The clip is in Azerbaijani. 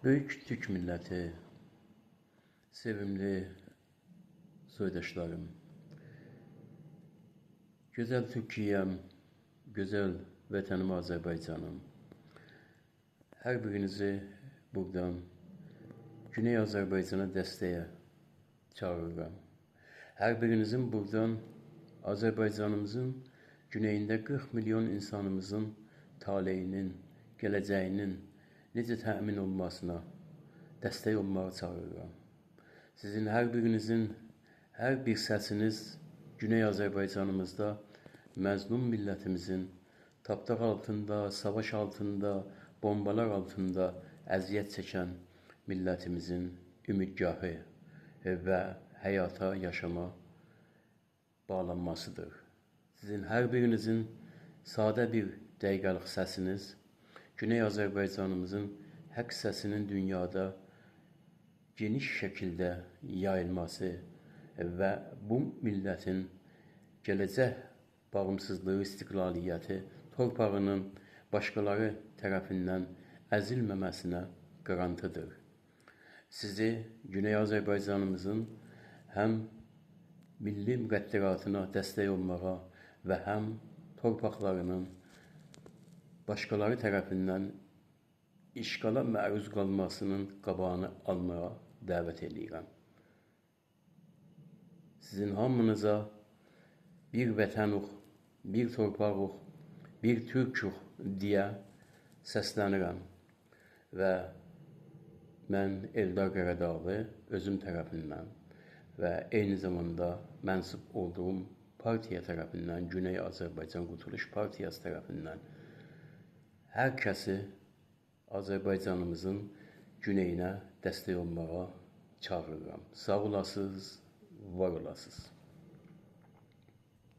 Büyük Türk milleti, sevimli soydaşlarım, güzel Türkiye'm, güzel vətənim Azərbaycanım. Hər birinizi buradan Güney Azərbaycana dəstəyə çağırıram. Hər birinizin buradan Azərbaycanımızın güneyində 40 milyon insanımızın taleyinin, gələcəyinin necə təmin olmasına dəstək olmağı çağırıram. Sizin hər birinizin, hər bir səsiniz Güney Azərbaycanımızda məzlum millətimizin tapdaq altında, savaş altında, bombalar altında əziyyət çəkən millətimizin ümidgahı və həyata, yaşama bağlanmasıdır. Sizin hər birinizin sadə bir dəqiqəlik səsiniz Güney Azərbaycanımızın haqq səsinin dünyada geniş şəkildə yayılması və bu millətin gələcək bağımsızlığı, istiqlaliyyəti, torpağının başqaları tərəfindən əzilməməsinə qarantıdır. Sizi Güney Azərbaycanımızın həm milli müqəddəratına dəstək olmağa və həm torpaqlarının başqaları tərəfindən işğala məruz qalmasının qabağını almağa dəvət edirəm. Sizin hamınıza bir vətənuq, bir torpağuq, bir türkuq deyə səslənirəm və mən Eldar Qaradağlı özüm tərəfindən və eyni zamanda mənsub olduğum partiya tərəfindən, Güney Azərbaycan Qurtuluş Partiyası tərəfindən hər kəsi Azərbaycanımızın güneyinə dəstək olmağa çağırıram. Sağ olasınız, var olasınız.